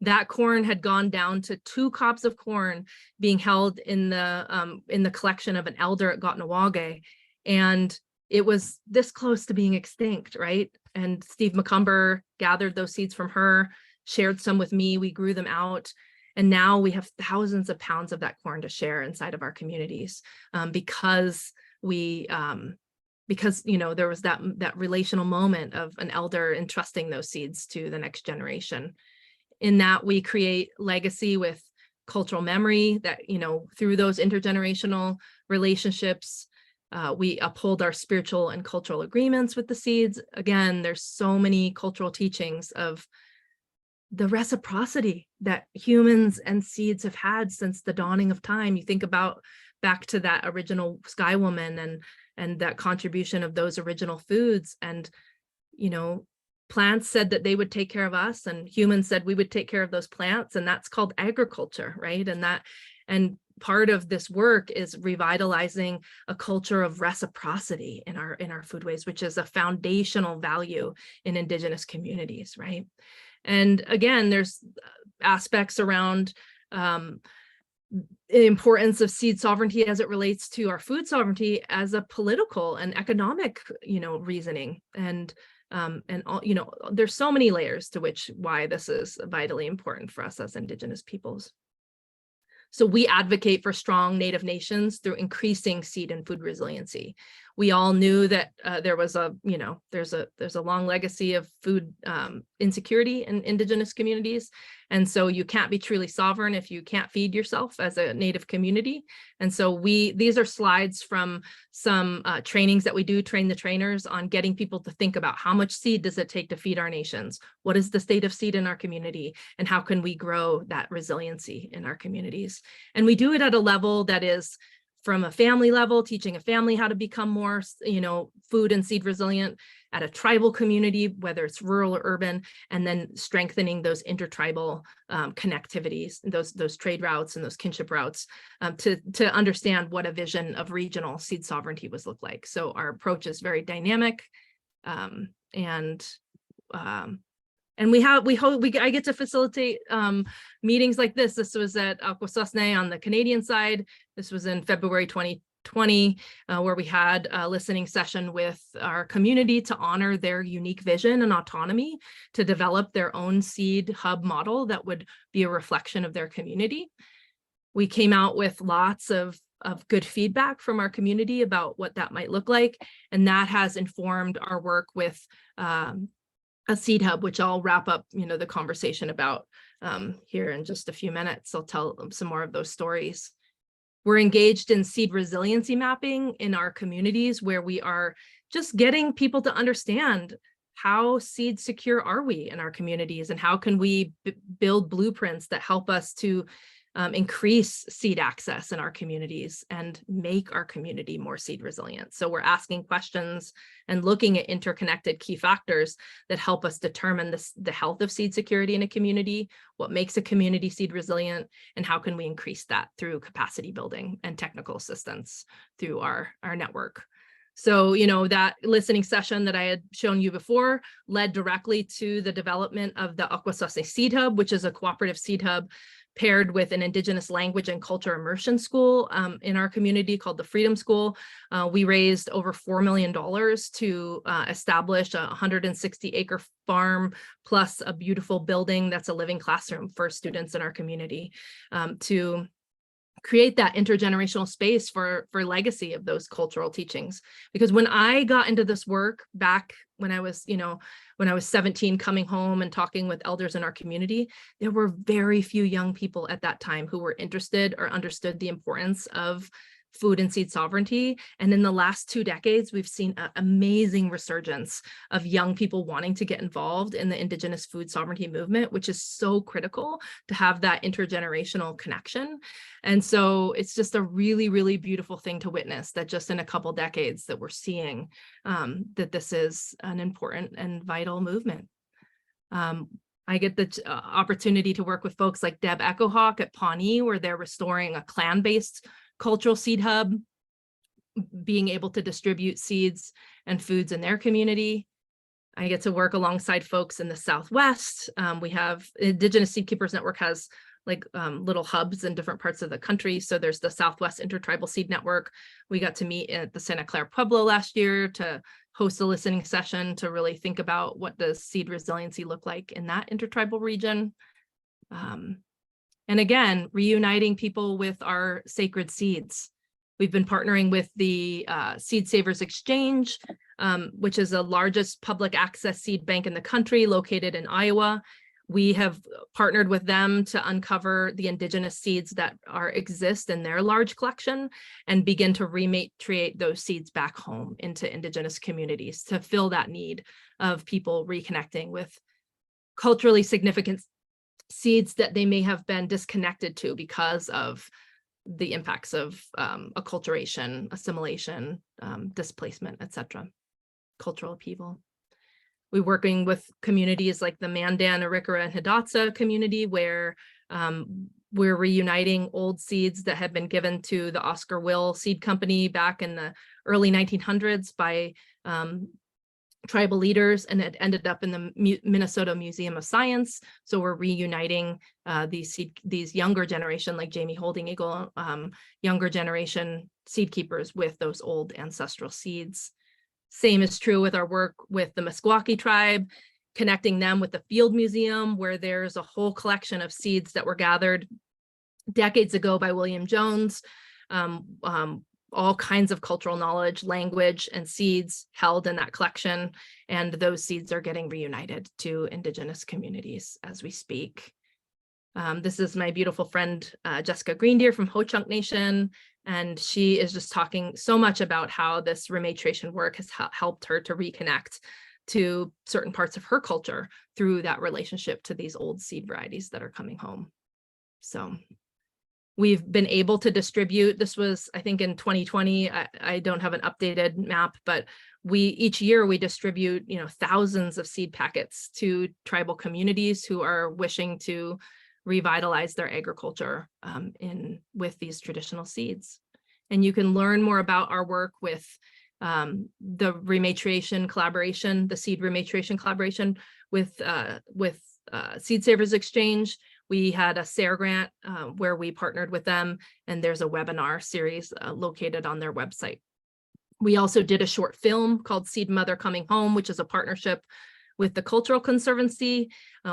That corn had gone down to 2 cobs of corn being held in the collection of an elder at Gotnawage, and it was this close to being extinct, right? And Steve McCumber gathered those seeds from her, shared some with me. We grew them out. And now we have thousands of pounds of that corn to share inside of our communities, because you know, there was that relational moment of an elder entrusting those seeds to the next generation. In that, we create legacy with cultural memory that, you know, through those intergenerational relationships, we uphold our spiritual and cultural agreements with the seeds. Again, there's so many cultural teachings of the reciprocity that humans and seeds have had since the dawning of time. You think about back to that original Sky Woman and that contribution of those original foods, and, you know, plants said that they would take care of us, and humans said we would take care of those plants, and that's called agriculture, right? And part of this work is revitalizing a culture of reciprocity in our foodways, which is a foundational value in Indigenous communities, right? And again, there's aspects around the importance of seed sovereignty as it relates to our food sovereignty as a political and economic, you know, reasoning. And all, you know, there's so many layers to why this is vitally important for us as Indigenous peoples. So we advocate for strong Native nations through increasing seed and food resiliency. We all knew that there was there's a long legacy of food insecurity in Indigenous communities. And so you can't be truly sovereign if you can't feed yourself as a Native community. And so these are slides from some trainings that we do, train the trainers on getting people to think about how much seed does it take to feed our nations? What is the state of seed in our community? And how can we grow that resiliency in our communities? And we do it at a level that is from a family level, teaching a family how to become more, you know, food and seed resilient, at a tribal community, whether it's rural or urban, and then strengthening those intertribal connectivities, those trade routes and those kinship routes, to understand what a vision of regional seed sovereignty was look like. So our approach is very dynamic, and I get to facilitate meetings like this. This was at Akwesasne on the Canadian side. This was in February 2020, where we had a listening session with our community to honor their unique vision and autonomy to develop their own seed hub model that would be a reflection of their community. We came out with lots of good feedback from our community about what that might look like, and that has informed our work with a seed hub, which I'll wrap up, you know, the conversation about here in just a few minutes. I'll tell some more of those stories. We're engaged in seed resiliency mapping in our communities, where we are just getting people to understand how seed secure are we in our communities, and how can we build blueprints that help us to increase seed access in our communities and make our community more seed resilient. So we're asking questions and looking at interconnected key factors that help us determine the health of seed security in a community, what makes a community seed resilient, and how can we increase that through capacity building and technical assistance through our network. So, you know, that listening session that I had shown you before led directly to the development of the Akwesasne Seed Hub, which is a cooperative seed hub paired with an Indigenous language and culture immersion school in our community called the Freedom School. We raised over $4 million to establish a 160-acre farm plus a beautiful building that's a living classroom for students in our community, to create that intergenerational space for legacy of those cultural teachings. Because when I got into this work back when I was, when I was 17, coming home and talking with elders in our community, there were very few young people at that time who were interested or understood the importance of food and seed sovereignty. And in the last 2 decades, we've seen an amazing resurgence of young people wanting to get involved in the Indigenous food sovereignty movement, which is so critical to have that intergenerational connection. And so it's just a really, really beautiful thing to witness, that just in a couple decades that we're seeing that this is an important and vital movement. I get the opportunity to work with folks like Deb Echohawk at Pawnee, where they're restoring a clan-based cultural seed hub, being able to distribute seeds and foods in their community. I get to work alongside folks in the Southwest. We have Indigenous Seed Keepers Network has like little hubs in different parts of the country. So there's the Southwest Intertribal Seed Network. We got to meet at the Santa Clara Pueblo last year to host a listening session to really think about what does seed resiliency look like in that intertribal region. And again, reuniting people with our sacred seeds. We've been partnering with the Seed Savers Exchange, which is the largest public access seed bank in the country, located in Iowa. We have partnered with them to uncover the indigenous seeds that exist in their large collection and begin to rematriate those seeds back home into indigenous communities to fill that need of people reconnecting with culturally significant seeds that they may have been disconnected to because of the impacts of acculturation, assimilation, displacement, etc., cultural upheaval. We're working with communities like the Mandan, Arikara, and Hidatsa community, where we're reuniting old seeds that had been given to the Oscar Will Seed Company back in the early 1900s by tribal leaders, and it ended up in the Minnesota Museum of Science. So we're reuniting these younger generation, like Jamie Holding Eagle, younger generation seed keepers with those old ancestral seeds. Same is true with our work with the Meskwaki tribe, connecting them with the Field Museum, where there's a whole collection of seeds that were gathered decades ago by William Jones. All kinds of cultural knowledge, language, and seeds held in that collection. And those seeds are getting reunited to indigenous communities as we speak. This is my beautiful friend, Jessica Greendeer from Ho-Chunk Nation. And she is just talking so much about how this rematriation work has helped her to reconnect to certain parts of her culture through that relationship to these old seed varieties that are coming home. So we've been able to distribute, this was, I think, in 2020, I don't have an updated map, but each year we distribute, thousands of seed packets to tribal communities who are wishing to revitalize their agriculture with these traditional seeds. And you can learn more about our work with the Rematriation collaboration, the seed Rematriation collaboration with Seed Savers Exchange. We had a SARE grant where we partnered with them, and there's a webinar series located on their website. We also did a short film called Seed Mother Coming Home, which is a partnership with the Cultural Conservancy,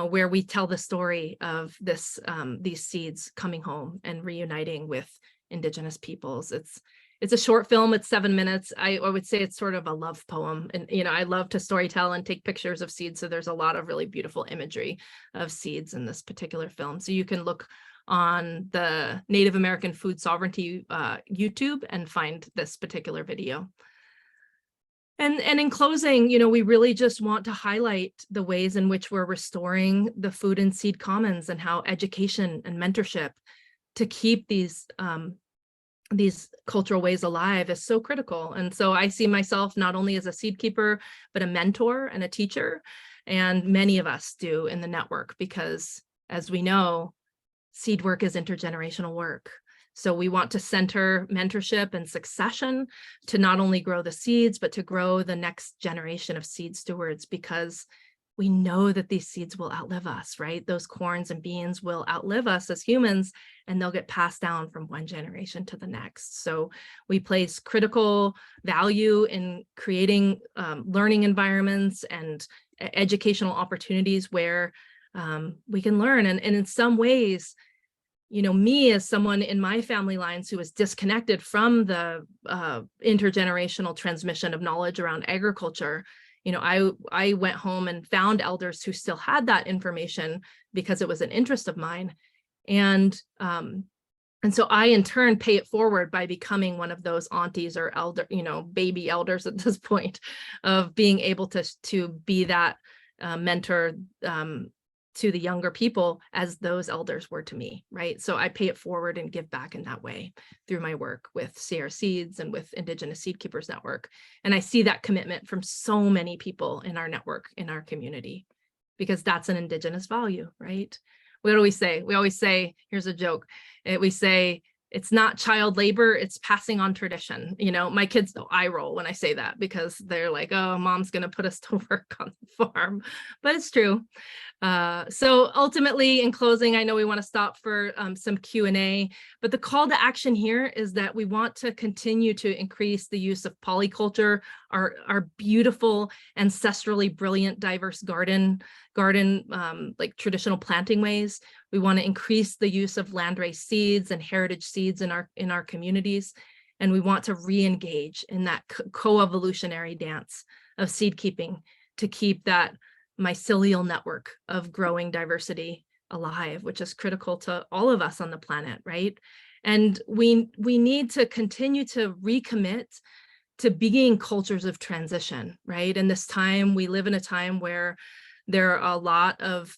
where we tell the story of these seeds coming home and reuniting with indigenous peoples. It's a short film, it's 7 minutes. I would say it's sort of a love poem. And, I love to storytell and take pictures of seeds. So there's a lot of really beautiful imagery of seeds in this particular film. So you can look on the Native American Food Sovereignty YouTube and find this particular video. And in closing, we really just want to highlight the ways in which we're restoring the food and seed commons, and how education and mentorship to keep these cultural ways alive is so critical. And so I see myself not only as a seed keeper, but a mentor and a teacher. And many of us do in the network, because as we know, seed work is intergenerational work. So we want to center mentorship and succession to not only grow the seeds, but to grow the next generation of seed stewards, because we know that these seeds will outlive us, right? Those corns and beans will outlive us as humans, and they'll get passed down from one generation to the next. So we place critical value in creating learning environments and educational opportunities where we can learn. And in some ways, me as someone in my family lines who is disconnected from the intergenerational transmission of knowledge around agriculture, You know, I went home and found elders who still had that information because it was an interest of mine. And so I, in turn, pay it forward by becoming one of those aunties or elder, you know, baby elders at this point, of being able to be that mentor to the younger people as those elders were to me, right? So I pay it forward and give back in that way through my work with CR Seeds and with Indigenous Seed Keepers Network. And I see that commitment from so many people in our network, in our community, because that's an Indigenous value, right? What do we say? We always say, here's a joke. We say, it's not child labor, it's passing on tradition. You know, my kids know eye roll when I say that because they're like, oh, mom's going to put us to work on the farm. But it's true. So ultimately, in closing, I know we want to stop for some Q&A, but the call to action here is that we want to continue to increase the use of polyculture, our beautiful, ancestrally brilliant, diverse garden like traditional planting ways. We want to increase the use of landrace seeds and heritage seeds in our communities. And we want to re-engage in that co-evolutionary dance of seed keeping to keep that mycelial network of growing diversity alive, which is critical to all of us on the planet, right? And we need to continue to recommit to being cultures of transition, right? In this time, we live in a time where there are a lot of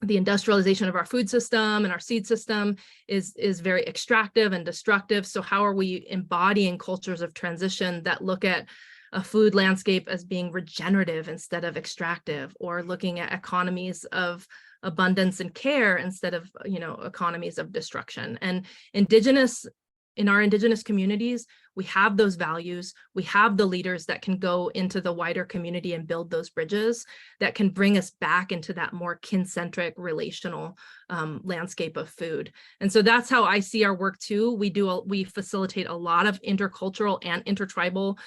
the industrialization of our food system and our seed system is very extractive and destructive. So how are we embodying cultures of transition that look at a food landscape as being regenerative instead of extractive, or looking at economies of abundance and care instead of, you know, economies of destruction? And in our Indigenous communities, we have those values. We have the leaders that can go into the wider community and build those bridges that can bring us back into that more kin-centric relational landscape of food. And so that's how I see our work too. We facilitate a lot of intercultural and intertribal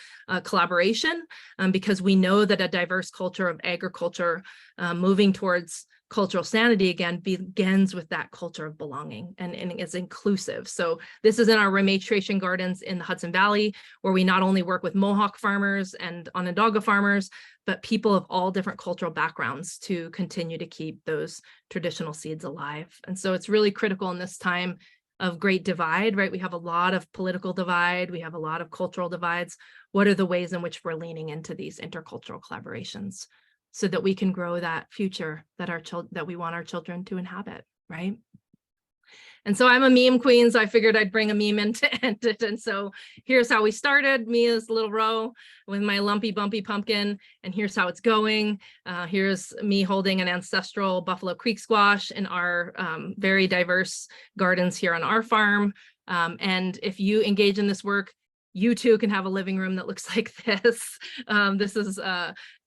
collaboration because we know that a diverse culture of agriculture moving towards cultural sanity again begins with that culture of belonging and is inclusive. So this is in our Rematriation gardens in the Hudson Valley, where we not only work with Mohawk farmers and Onondaga farmers, but people of all different cultural backgrounds to continue to keep those traditional seeds alive. And so it's really critical in this time of great divide, right? We have a lot of political divide, we have a lot of cultural divides. What are the ways in which we're leaning into these intercultural collaborations so that we can grow that future that we want our children to inhabit, right? And so I'm a meme queen, so I figured I'd bring a meme in to end it. And so here's how we started. Me as little Ro with my lumpy bumpy pumpkin, and here's how it's going. Here's me holding an ancestral Buffalo Creek squash in our very diverse gardens here on our farm. And if you engage in this work, you too can have a living room that looks like this. This is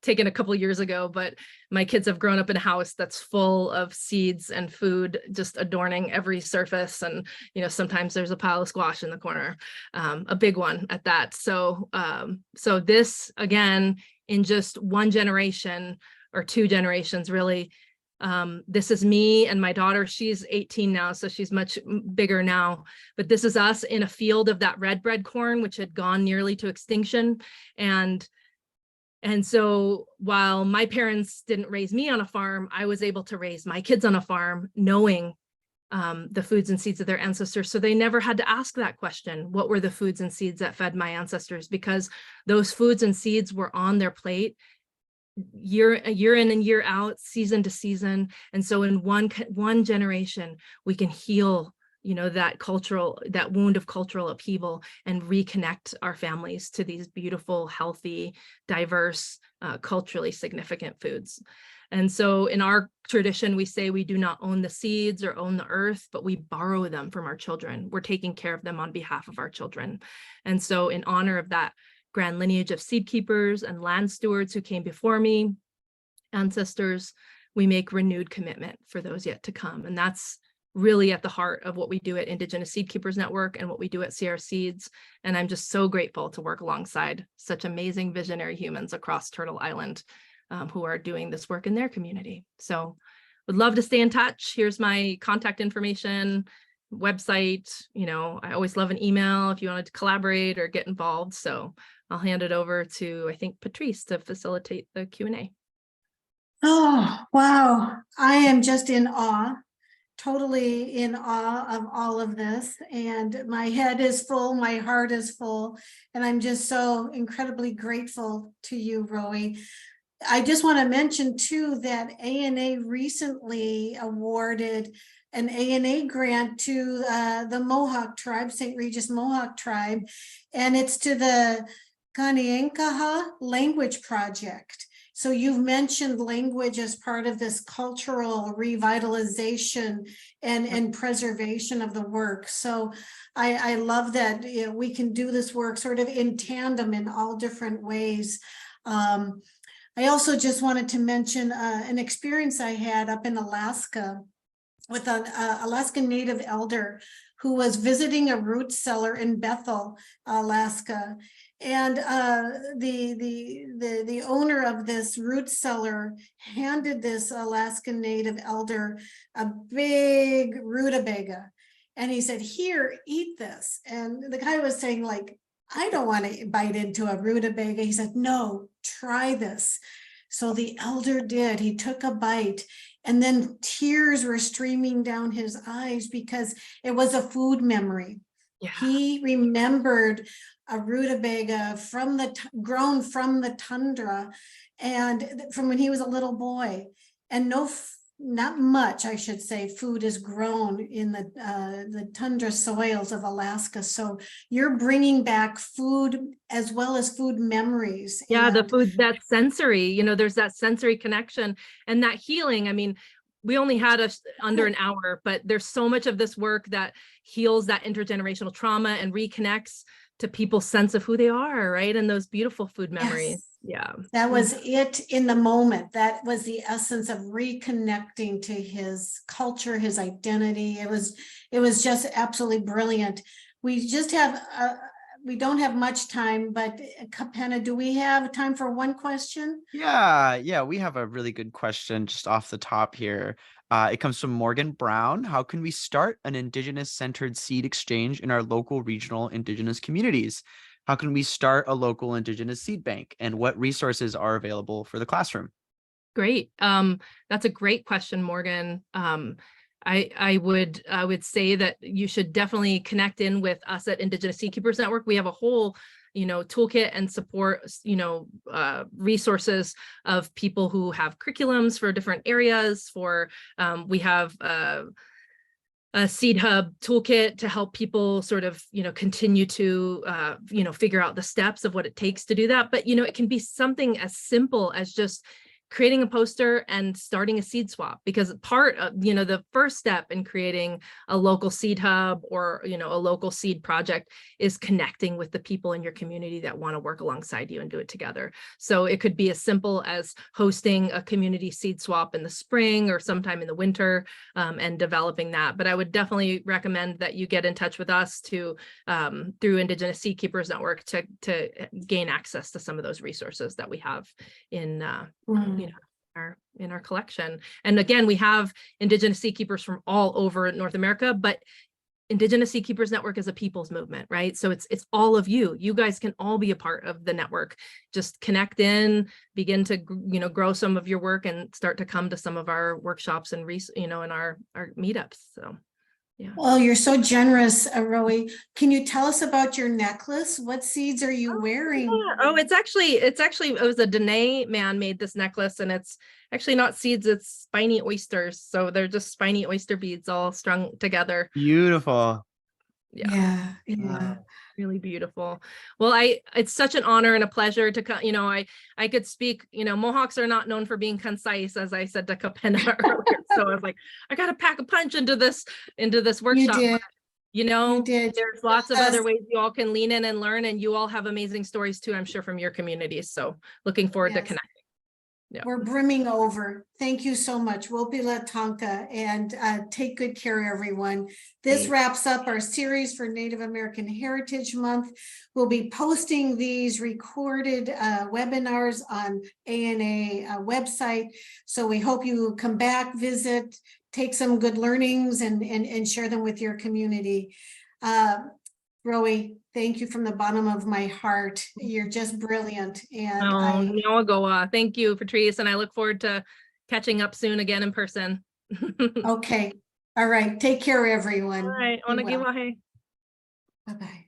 taken a couple years ago, but my kids have grown up in a house that's full of seeds and food, just adorning every surface. And, you know, sometimes there's a pile of squash in the corner, a big one at that. So, so this, again, in just one generation or two generations, really, this is me and my daughter. She's 18 now, so she's much bigger now, but this is us in a field of that red bread corn, which had gone nearly to extinction. And so while my parents didn't raise me on a farm, I was able to raise my kids on a farm, knowing the foods and seeds of their ancestors. So they never had to ask that question. What were the foods and seeds that fed my ancestors? Because those foods and seeds were on their plate year in and year out, season to season. And so in one generation, we can heal, you know, that wound of cultural upheaval and reconnect our families to these beautiful, healthy, diverse, culturally significant foods. And so in our tradition, we say we do not own the seeds or own the earth, but we borrow them from our children. We're taking care of them on behalf of our children. And so in honor of that grand lineage of seed keepers and land stewards who came before me, ancestors, we make renewed commitment for those yet to come. And that's really at the heart of what we do at Indigenous Seed Keepers Network and what we do at CR Seeds. And I'm just so grateful to work alongside such amazing visionary humans across Turtle Island who are doing this work in their community. So would love to stay in touch. Here's my contact information. website. I always love an email if you wanted to collaborate or get involved. So I'll hand it over to, I think, Patrice to facilitate the Q&A. Oh, wow. I am just in awe, totally in awe of all of this. And my head is full, my heart is full, and I'm just so incredibly grateful to you, Rowie. I just want to mention too that ANA recently awarded an ANA grant to the Mohawk tribe, St. Regis Mohawk tribe, and it's to the Kanien'keha language project. So you've mentioned language as part of this cultural revitalization and preservation of the work. So I love that we can do this work sort of in tandem in all different ways. I also just wanted to mention an experience I had up in Alaska with an Alaskan Native elder who was visiting a root cellar in Bethel, Alaska. And the owner of this root cellar handed this Alaskan Native elder a big rutabaga. And he said, "Here, eat this." And the guy was saying, like, "I don't want to bite into a rutabaga." He said, "No, try this." So the elder did. He took a bite, and then tears were streaming down his eyes because it was a food memory. Yeah. He remembered a rutabaga grown from the tundra, and from when he was a little boy. And not much, I should say, food is grown in the tundra soils of Alaska. So you're bringing back food as well as food memories. Yeah, the food, that sensory, there's that sensory connection and that healing. I mean, we only had under an hour, but there's so much of this work that heals that intergenerational trauma and reconnects to people's sense of who they are, right? And those beautiful food memories. Yes. Yeah. That was it in the moment. That was the essence of reconnecting to his culture, his identity. It was just absolutely brilliant. We just have, we don't have much time, but Kapena, do we have time for one question? Yeah, we have a really good question just off the top here. It comes from Morgan Brown. How can we start an Indigenous-centered seed exchange in our local regional Indigenous communities? How can we start a local Indigenous seed bank? And what resources are available for the classroom? Great. That's a great question, Morgan. I would say that you should definitely connect in with us at Indigenous Seed Keepers Network. We have a whole toolkit and support, resources of people who have curriculums for different areas. We have a seed hub toolkit to help people sort of, continue to, figure out the steps of what it takes to do that. But, it can be something as simple as just creating a poster and starting a seed swap, because part of, the first step in creating a local seed hub or, a local seed project is connecting with the people in your community that want to work alongside you and do it together. So it could be as simple as hosting a community seed swap in the spring or sometime in the winter, and developing that. But I would definitely recommend that you get in touch with us through Indigenous Seed Keepers Network to gain access to some of those resources that we have in in our collection. And again, we have Indigenous seed keepers from all over North America, but Indigenous Seed Keepers Network is a people's movement, right? So it's all of you. You guys can all be a part of the network. Just connect in, begin to grow some of your work, and start to come to some of our workshops and in our meetups. So. Yeah. Well, you're so generous, Rowie. Can you tell us about your necklace? What seeds are you wearing? Yeah. Oh, it was a Dene man made this necklace, and it's actually not seeds, it's spiny oysters. So they're just spiny oyster beads all strung together. Beautiful. Yeah. Really beautiful. Well, it's such an honor and a pleasure to come. I could speak, Mohawks are not known for being concise, as I said to Kapena earlier. So I was like, I got to pack a punch into this workshop. You did. There's lots of other ways you all can lean in and learn, and you all have amazing stories too, I'm sure, from your communities. So looking forward to connecting. We're brimming over. Thank you so much. Wopila Tonka, and take good care, everyone. This wraps up our series for Native American Heritage Month. We'll be posting these recorded webinars on ANA website. So we hope you come back, visit, take some good learnings and share them with your community. Rowie, thank you from the bottom of my heart. You're just brilliant. And thank you, Patrice, and I look forward to catching up soon again in person. Okay. All right. Take care, everyone. All right. Be well. Bye-bye.